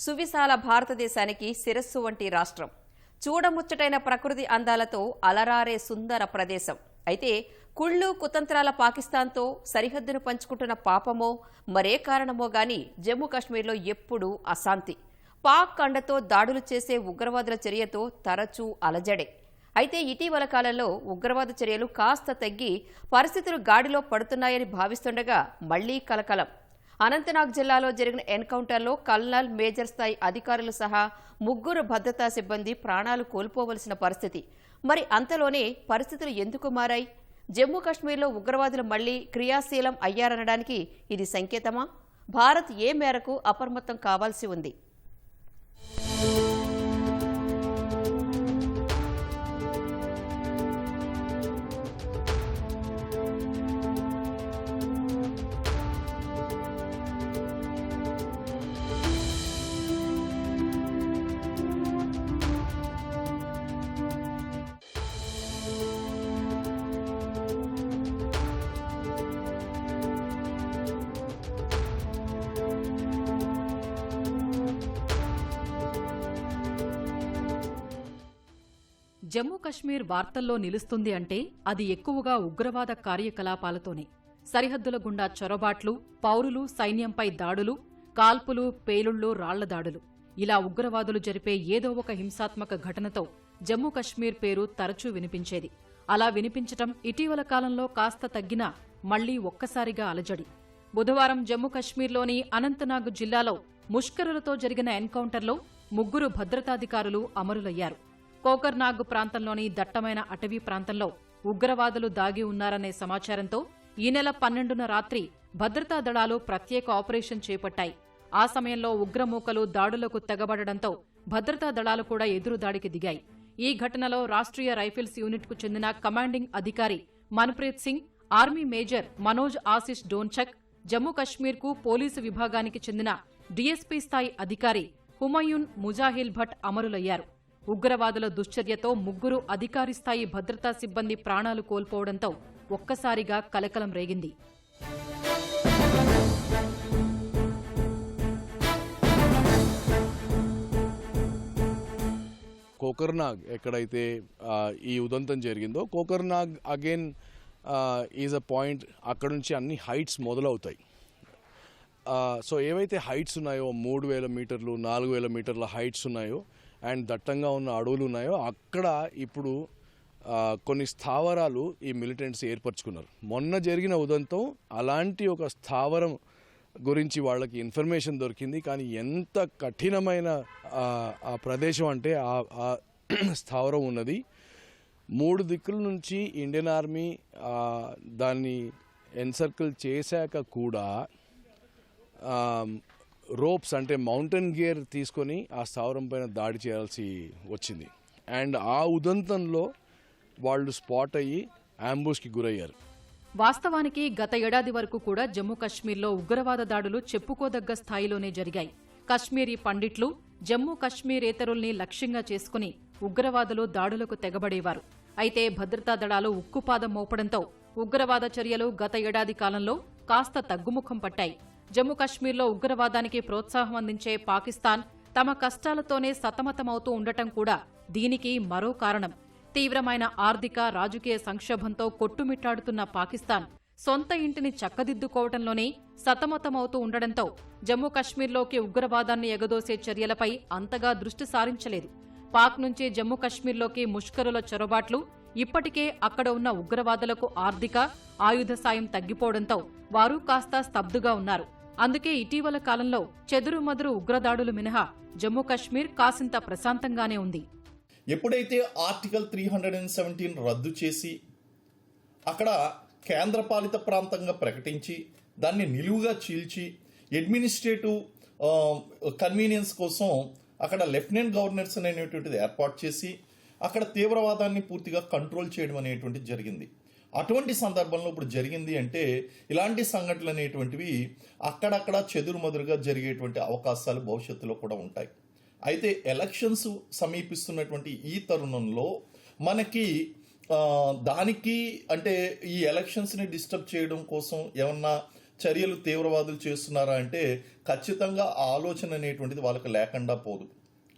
సువిశాల భారతదేశానికి శిరస్సు వంటి రాష్ట్రం, చూడముచ్చటైన ప్రకృతి అందాలతో అలరారే సుందర ప్రదేశం. అయితే కుళ్ళు కుతంత్రాల పాకిస్తాన్తో సరిహద్దును పంచుకుంటున్న పాపమో మరే కారణమో గాని జమ్మూ కాశ్మీర్లో ఎప్పుడూ అశాంతి. పాక్ కండతో దాడులు చేసే ఉగ్రవాదుల చర్యతో తరచూ అలజడే. అయితే ఇటీవల కాలంలో ఉగ్రవాద చర్యలు కాస్త తగ్గి పరిస్థితులు గాడిలో పడుతున్నాయని భావిస్తుండగా మళ్లీ కలకలం. అనంతనాగ్ జిల్లాలో జరిగిన ఎన్కౌంటర్లో కల్నల్, మేజర్ స్థాయి అధికారులు సహా 3 భద్రతా సిబ్బంది ప్రాణాలు కోల్పోవలసిన పరిస్థితి. మరి అంతలోనే పరిస్థితులు ఎందుకు మారాయి? జమ్మూ కాశ్మీర్లో ఉగ్రవాదులు మళ్లీ క్రియాశీలం అయ్యారనడానికి ఇది సంకేతమా? భారత్ ఏ మేరకు అప్రమత్తం కావాల్సి ఉంది? జమ్మూ కశ్మీర్ వార్తల్లో నిలుస్తుంది అంటే అది ఎక్కువగా ఉగ్రవాద కార్యకలాపాలతోనే. సరిహద్దుల గుండా చొరబాట్లు, పౌరులు, సైన్యంపై దాడులు, కాల్పులు, పేలుళ్లు, రాళ్ల దాడులు, ఇలా ఉగ్రవాదులు జరిపే ఏదో ఒక హింసాత్మక ఘటనతో జమ్మూ కశ్మీర్ పేరు తరచూ వినిపించేది. అలా వినిపించటం ఇటీవల కాలంలో కాస్త తగ్గినా మళ్లీ ఒక్కసారిగా అలజడి. బుధవారం జమ్మూ కశ్మీర్లోని అనంతనాగ్ జిల్లాలో ముష్కరులతో జరిగిన ఎన్కౌంటర్లో 3 భద్రతాధికారులు అమరులయ్యారు. కోకర్నాగ్ ప్రాంతంలోని దట్టమైన అటవీ ప్రాంతంలో ఉగ్రవాదులు దాగి ఉన్నారనే సమాచారంతో ఈ నెల 12న రాత్రి భద్రతా దళాలు ప్రత్యేక ఆపరేషన్ చేపట్టాయి. ఆ సమయంలో ఉగ్రమూకలు దాడులకు తెగబడడంతో భద్రతా దళాలు కూడా ఎదురుదాడికి దిగాయి. ఈ ఘటనలో రాష్ట్రీయ రైఫిల్స్ యూనిట్కు చెందిన కమాండింగ్ అధికారి మన్ప్రీత్ సింగ్, ఆర్మీ మేజర్ మనోజ్ ఆశిష్ డోన్చక్, జమ్మూ కశ్మీర్కు పోలీసు విభాగానికి చెందిన డీఎస్పీ స్థాయి అధికారి హుమయూన్ ముజాహిల్ భట్ అమరులయ్యారు. ఉగ్రవాదుల దుశ్చర్యతో 3 అధికారి స్థాయి భద్రతా సిబ్బంది ప్రాణాలు కోల్పోవడంతో ఒక్కసారిగా కలకలం రేగింది. కోకర్నాగ్ ఎక్కడైతే ఈ ఉదంతం జరిగిందో, కోకర్నాగ్ అగైన్ ఈజ్ అ పాయింట్. అక్కడ నుంచి అన్ని హైట్స్ మొదలవుతాయి. సో ఏవైతే హైట్స్ ఉన్నాయో 3000 మీటర్లు, 4000 మీటర్ల హైట్స్ ఉన్నాయో అండ్ దట్టంగా ఉన్న అడవులు ఉన్నాయో అక్కడ ఇప్పుడు కొన్ని స్థావరాలు ఈ మిలిటెంట్స్ ఏర్పరచుకున్నారు. మొన్న జరిగిన ఉదంతం అలాంటి ఒక స్థావరం గురించి వాళ్ళకి ఇన్ఫర్మేషన్ దొరికింది. కానీ ఎంత కఠినమైన ఆ ప్రదేశం అంటే ఆ స్థావరం ఉన్నది. 3 దిక్కుల నుంచి ఇండియన్ ఆర్మీ దాన్ని ఎన్సర్కిల్ చేశాక కూడా రోప్స్ అంటే మౌంటైన్ గేర్ తీసుకొని ఆ స్థావరం పైన దాడి చేయాల్సి వచ్చింది. అండ్ ఆ ఉదంతంలో వాళ్ళు స్పాట్ అయ్యి అంబుష్కి గురయ్యారు. వాస్తవానికి గత ఏడాది వరకు కూడా జమ్మూ కశ్మీర్లో ఉగ్రవాద దాడులు చెప్పుకోదగ్గ స్థాయిలోనే జరిగాయి. కశ్మీరీ పండిట్లు జమ్మూ కశ్మీరేతరుల్ని లక్ష్యంగా చేసుకుని ఉగ్రవాదులు దాడులకు తెగబడేవారు. అయితే భద్రతా దళాలు ఉక్కుపాదం మోపడంతో ఉగ్రవాద చర్యలు గత ఏడాది కాలంలో కాస్త తగ్గుముఖం పట్టాయి. జమ్మూ కశ్మీర్లో ఉగ్రవాదానికి ప్రోత్సాహం అందించే పాకిస్తాన్ తమ కష్టాలతోనే సతమతమవుతూ ఉండటం కూడా దీనికి మరో కారణం. తీవ్రమైన ఆర్థిక, రాజకీయ సంక్షోభంతో కొట్టుమిట్టాడుతున్న పాకిస్తాన్ సొంత ఇంటిని చక్కదిద్దుకోవడంలోనే సతమతమవుతూ ఉండడంతో జమ్మూ కశ్మీర్లోకి ఉగ్రవాదాన్ని ఎగదోసే చర్యలపై అంతగా దృష్టి సారించలేదు. పాక్ నుంచి జమ్మూ కశ్మీర్లోకి ముష్కరుల చొరబాట్లు, ఇప్పటికే అక్కడ ఉన్న ఉగ్రవాదులకు ఆర్థిక, ఆయుధ సాయం తగ్గిపోవడంతో వారు కాస్త స్తబ్దుగా ఉన్నారు. అందుకే ఇటీవల కాలంలో చెదురుమదురు ఉగ్రదాడులు మినహా జమ్మూ కశ్మీర్ కాసింత ప్రశాంతంగానే ఉంది. ఎప్పుడైతే ఆర్టికల్ 317 రద్దు చేసి అక్కడ కేంద్రపాలిత ప్రాంతంగా ప్రకటించి దాన్ని నిలువుగా చీల్చి అడ్మినిస్ట్రేటివ్ కన్వీనియన్స్ కోసం అక్కడ లెఫ్టినెంట్ గవర్నర్స్ అనేటువంటిది ఏర్పాటు చేసి అక్కడ తీవ్రవాదాన్ని పూర్తిగా కంట్రోల్ చేయడం అనేటువంటిది జరిగింది. అటువంటి సందర్భంలో ఇప్పుడు జరిగింది అంటే ఇలాంటి సంఘటనలు అనేటువంటివి అక్కడక్కడ చెదురుమదురుగా జరిగేటువంటి అవకాశాలు భవిష్యత్తులో కూడా ఉంటాయి. అయితే ఎలక్షన్స్ సమీపిస్తున్నటువంటి ఈ తరుణంలో మనకి దానికి అంటే ఈ ఎలక్షన్స్ని డిస్టర్బ్ చేయడం కోసం ఏమన్నా చర్యలు తీవ్రవాదులు చేస్తున్నారా అంటే ఖచ్చితంగా ఆ ఆలోచన అనేటువంటిది వాళ్ళకి లేకుండా పోదు.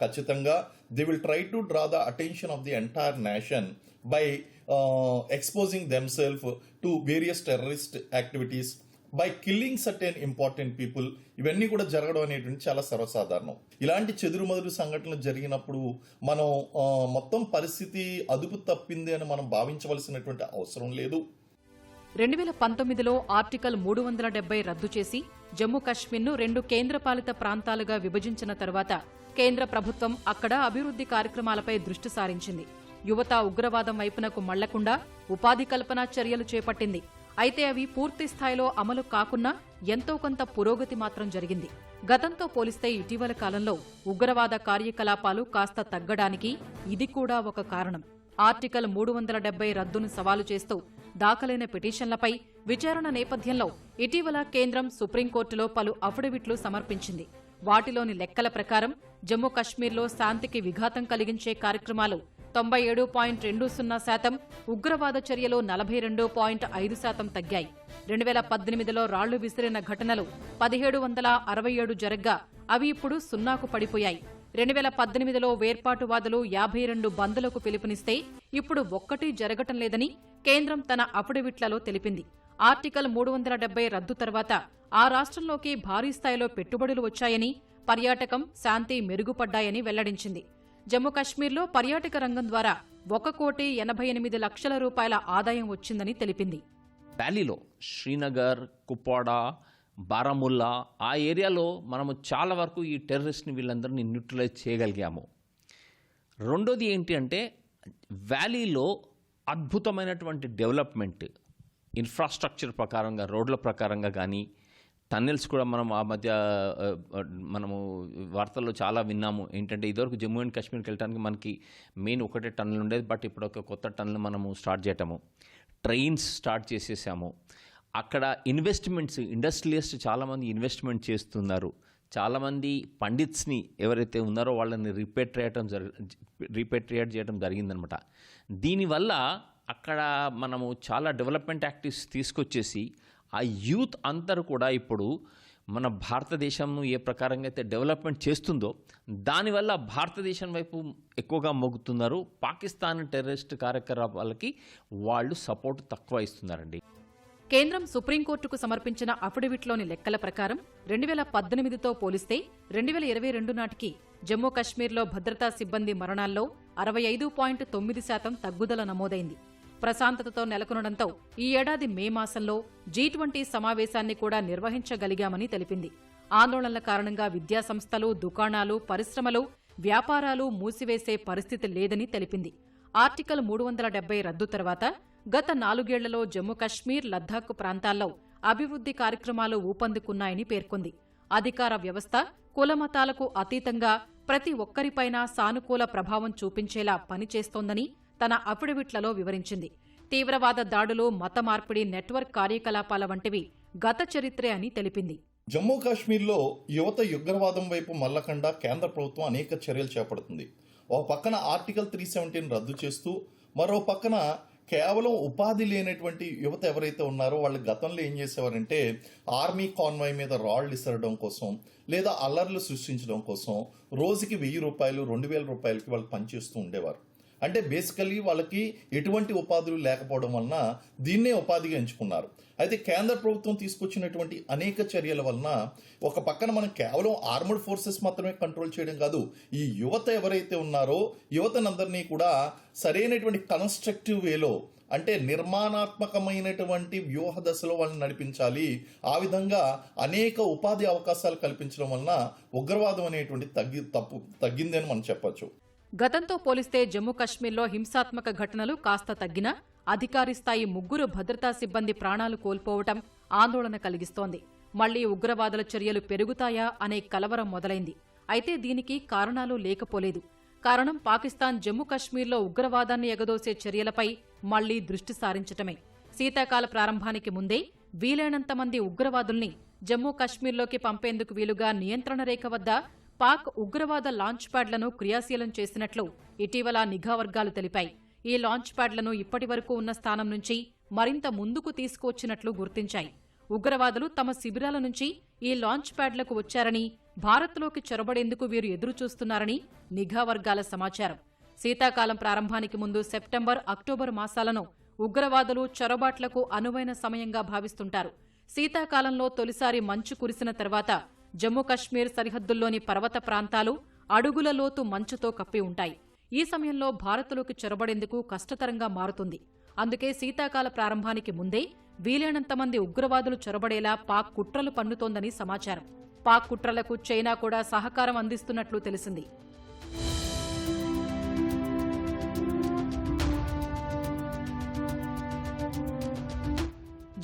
ఖచ్చితంగా they will try to draw the attention of the entire nation by exposing themself to various terrorist activities, by killing certain important people. ఇవన్నీ కూడా జరగడం అనేటువంటి చాలా సర్వసాధారణం. ఇలాంటి చెదురుమదురు సంఘటనలు జరిగినప్పుడు మనం మొత్తం పరిస్థితి అదుపు తప్పింది అని మనం భావించవలసినటువంటి అవసరం లేదు. 2019లో ఆర్టికల్ 370 రద్దు చేసి జమ్మూ కశ్మీర్ను 2 కేంద్రపాలిత ప్రాంతాలుగా విభజించిన తర్వాత కేంద్ర ప్రభుత్వం అక్కడ అభివృద్ధి కార్యక్రమాలపై దృష్టి సారించింది. యువత ఉగ్రవాదం వైపునకు మళ్లకుండా ఉపాధి కల్పన చర్యలు చేపట్టింది. అయితే అవి పూర్తి స్థాయిలో అమలు కాకున్నా ఎంతో కొంత పురోగతి మాత్రం జరిగింది. గతంతో పోలిస్తే ఇటీవల కాలంలో ఉగ్రవాద కార్యకలాపాలు కాస్త తగ్గడానికి ఇది కూడా ఒక కారణం. ఆర్టికల్ 370 రద్దును సవాలు చేస్తూ దాఖలైన పిటిషన్లపై విచారణ నేపథ్యంలో ఇటీవల కేంద్రం సుప్రీంకోర్టులో పలు అఫిడవిట్లు సమర్పించింది. వాటిలోని లెక్కల ప్రకారం జమ్మూ కశ్మీర్లో శాంతికి విఘాతం కలిగించే కార్యక్రమాలు 97.20%, ఉగ్రవాద చర్యలు 42.5% తగ్గాయి. 2018లో రాళ్లు విసిరిన ఘటనలు 1767 జరగ్గా అవి ఇప్పుడు 0కు పడిపోయాయి. 2018లో వేర్పాటువాదులు 52 బంద్లకు పిలుపునిస్తే ఇప్పుడు ఒక్కటీ జరగటం లేదని కేంద్రం తన అఫిడవిట్లలో తెలిపింది. ఆర్టికల్ 370 రద్దు తర్వాత ఆ రాష్ట్రంలోకి భారీ స్థాయిలో పెట్టుబడులు వచ్చాయని, పర్యాటకం, శాంతి మెరుగుపడ్డాయని వెల్లడించింది. జమ్మూ కశ్మీర్లో పర్యాటక రంగం ద్వారా 1,88,00,000 రూపాయల ఆదాయం వచ్చిందని తెలిపింది. వ్యాలీలో శ్రీనగర్, కుప్వాడా, బారాముల్లా ఆ ఏరియాలో మనము చాలా వరకు ఈ టెర్రరిస్ట్ని వీళ్ళందరినీ న్యూట్రలైజ్ చేయగలిగాము. రెండోది ఏంటి అంటే వ్యాలీలో అద్భుతమైనటువంటి డెవలప్మెంట్ ఇన్ఫ్రాస్ట్రక్చర్ ప్రకారంగా, రోడ్ల ప్రకారంగా కానీ, టన్నెల్స్ కూడా మనం ఆ మధ్య మనము వార్తల్లో చాలా విన్నాము. ఏంటంటే ఇదివరకు జమ్మూ అండ్ కాశ్మీర్కి వెళ్ళడానికి మనకి మెయిన్ ఒకటే టన్నెల్ ఉండేది, బట్ ఇప్పుడు ఒక కొత్త టన్నెల్ మనము స్టార్ట్ చేయటము, ట్రైన్స్ స్టార్ట్ చేసేసాము. అక్కడ ఇన్వెస్ట్మెంట్స్, ఇండస్ట్రియలిస్ట్ చాలామంది ఇన్వెస్ట్మెంట్ చేస్తున్నారు. చాలామంది పండిట్స్ని ఎవరైతే ఉన్నారో వాళ్ళని రీపేట్రియేట్ చేయడం జరిగిందనమాట. దీనివల్ల అక్కడ మనము చాలా డెవలప్మెంట్ యాక్టివిటీస్ తీసుకొచ్చేసి ఆ యూత్ అందరూ కూడా ఇప్పుడు మన భారతదేశంను ఏ ప్రకారంగా అయితే డెవలప్మెంట్ చేస్తుందో దానివల్ల భారతదేశం వైపు ఎక్కువగా మొగ్గుతున్నారు. పాకిస్తాన్ టెర్రరిస్ట్ కార్యకలాపాలకి వాళ్ళు సపోర్ట్ తక్కువ ఇస్తున్నారండి. కేంద్రం సుప్రీంకోర్టుకు సమర్పించిన అఫిడవిట్లోని లెక్కల ప్రకారం 2018తో పోలిస్తే 2022 నాటికి జమ్మూ కశ్మీర్లో భద్రతా సిబ్బంది మరణాల్లో 65.9% తగ్గుదల నమోదైంది. ప్రశాంతతతో నెలకొనడంతో ఈ ఏడాది మే మాసంలో G20 సమావేశాన్ని కూడా నిర్వహించగలిగామని తెలిపింది. ఆందోళనల కారణంగా విద్యాసంస్థలు, దుకాణాలు, పరిశ్రమలు, వ్యాపారాలు మూసివేసే పరిస్థితి లేదని తెలిపింది. ఆర్టికల్ 370 రద్దు తర్వాత గత 4 ఏళ్లలో జమ్మూ కశ్మీర్, లద్దాఖ్ ప్రాంతాల్లో అభివృద్ధి కార్యక్రమాలు ఊపందుకున్నాయని పేర్కొంది. అధికార వ్యవస్థ కులమతాలకు అతీతంగా ప్రతి ఒక్కరిపైనా సానుకూల ప్రభావం చూపించేలా పనిచేస్తోందని తన అఫిడవిట్లలో వివరించింది. తీవ్రవాద దాడులు, మత మార్పిడి, నెట్వర్క్ కార్యకలాపాల వంటివి గత చరిత్రే అని తెలిపింది. జమ్మూ కాశ్మీర్లో యువత ఉగ్రవాదం వైపు మల్లకుండా కేంద్ర ప్రభుత్వం అనేక చర్యలు చేపడుతుంది. ఒక పక్కన ఆర్టికల్ 317 రద్దు చేస్తూ, మరో పక్కన కేవలం ఉపాధి లేనటువంటి యువత ఎవరైతే ఉన్నారో వాళ్ళు గతంలో ఏం చేసేవారంటే ఆర్మీ కాన్వాయ్ మీద రాళ్లు ఇసరడం కోసం లేదా అల్లర్లు సృష్టించడం కోసం రోజుకి 1,000 రూపాయలు, 2,000 రూపాయలకి వాళ్ళు పనిచేస్తూ ఉండేవారు. అంటే బేసికలీ వాళ్ళకి ఎటువంటి ఉపాధులు లేకపోవడం వలన దీన్నే ఉపాధిగా ఎంచుకున్నారు. అయితే కేంద్ర ప్రభుత్వం తీసుకొచ్చినటువంటి అనేక చర్యల వలన ఒక పక్కన మనం కేవలం ఆర్మడ్ ఫోర్సెస్ మాత్రమే కంట్రోల్ చేయడం కాదు, ఈ యువత ఎవరైతే ఉన్నారో యువతనందరినీ కూడా సరైనటువంటి కన్స్ట్రక్టివ్ వేలో, అంటే నిర్మాణాత్మకమైనటువంటి వ్యూహ దశలో వాళ్ళని నడిపించాలి. ఆ విధంగా అనేక ఉపాధి అవకాశాలు కల్పించడం వలన ఉగ్రవాదం అనేటువంటి తగ్గిందని మనం చెప్పొచ్చు. గతంతో పోలిస్తే జమ్మూ కశ్మీర్లో హింసాత్మక ఘటనలు కాస్త తగ్గినా అధికారి స్థాయి 3 భద్రతా సిబ్బంది ప్రాణాలు కోల్పోవటం ఆందోళన కలిగిస్తోంది. మళ్లీ ఉగ్రవాదుల చర్యలు పెరుగుతాయా అనే కలవరం మొదలైంది. అయితే దీనికి కారణాలు లేకపోలేదు. కారణం పాకిస్తాన్ జమ్మూ కశ్మీర్లో ఉగ్రవాదాన్ని ఎగదోసే చర్యలపై మళ్లీ దృష్టి సారించటమే. శీతాకాల ప్రారంభానికి ముందే వీలైనంత మంది ఉగ్రవాదుల్ని జమ్మూ కశ్మీర్లోకి పంపేందుకు వీలుగా నియంత్రణ రేఖ వద్ద పాక్ ఉగ్రవాద లాంచ్ ప్యాడ్లను క్రియాశీలం చేసినట్లు ఇటీవల నిఘా వర్గాలు తెలిపాయి. ఈ లాంచ్ ప్యాడ్లను ఇప్పటి వరకు ఉన్న స్థానం నుంచి మరింత ముందుకు తీసుకువచ్చినట్లు గుర్తించాయి. ఉగ్రవాదులు తమ శిబిరాల నుంచి ఈ లాంచ్ ప్యాడ్లకు వచ్చారని, భారత్లోకి చొరబడేందుకు వీరు ఎదురుచూస్తున్నారని నిఘా వర్గాల సమాచారం. శీతాకాలం ప్రారంభానికి ముందు సెప్టెంబర్, అక్టోబర్ మాసాలను ఉగ్రవాదులు చొరబాట్లకు అనువైన సమయంగా భావిస్తుంటారు. శీతాకాలంలో తొలిసారి మంచు కురిసిన తర్వాత జమ్మూ కశ్మీర్ సరిహద్దుల్లోని పర్వత ప్రాంతాలు అడుగుల లోతు మంచుతో కప్పి ఉంటాయి. ఈ సమయంలో భారత్లోకి చొరబడేందుకు కష్టతరంగా మారుతుంది. అందుకే శీతాకాల ప్రారంభానికి ముందే వీలైనంత మంది ఉగ్రవాదులు చొరబడేలా పాక్ కుట్రలు పన్నుతోందని సమాచారం. పాక్ కుట్రలకు చైనా కూడా సహకారం అందిస్తున్నట్లు తెలిసింది.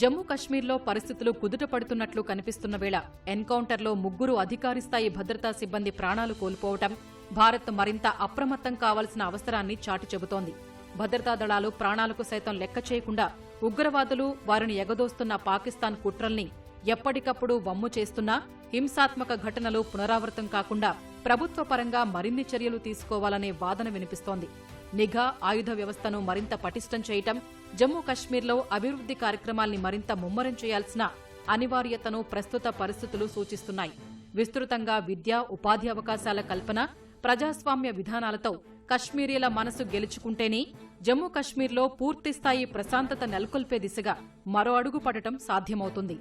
జమ్మూ కశ్మీర్లో పరిస్థితులు కుదుటపడుతున్నట్లు కనిపిస్తున్న వేళ ఎన్కౌంటర్లో 3 అధికారి స్థాయి భద్రతా సిబ్బంది ప్రాణాలు కోల్పోవటం భారత్ మరింత అప్రమత్తం కావాల్సిన అవసరాన్ని చాటి చెబుతోంది. భద్రతా దళాలు ప్రాణాలకు సైతం లెక్క చేయకుండా ఉగ్రవాదులు, వారిని ఎగదోస్తున్న పాకిస్తాన్ కుట్రల్ని ఎప్పటికప్పుడు వమ్ము చేస్తున్నా హింసాత్మక ఘటనలు పునరావృతం కాకుండా ప్రభుత్వ పరంగా మరిన్ని చర్యలు తీసుకోవాలనే వాదన వినిపిస్తోంది. నిఘా, ఆయుధ వ్యవస్థను మరింత పటిష్టం చేయటం, జమ్మూ కశ్మీర్లో అభివృద్ధి కార్యక్రమాల్ని మరింత ముమ్మరం చేయాల్సిన అనివార్యతను ప్రస్తుత పరిస్థితులు సూచిస్తున్నాయి. విస్తృతంగా విద్య, ఉపాధి అవకాశాల కల్పన, ప్రజాస్వామ్య విధానాలతో కశ్మీరీల మనసు గెలుచుకుంటేనే జమ్మూ కశ్మీర్లో పూర్తిస్థాయి ప్రశాంతత నెలకొల్పే దిశగా మరో అడుగు పడటం సాధ్యమవుతుంది.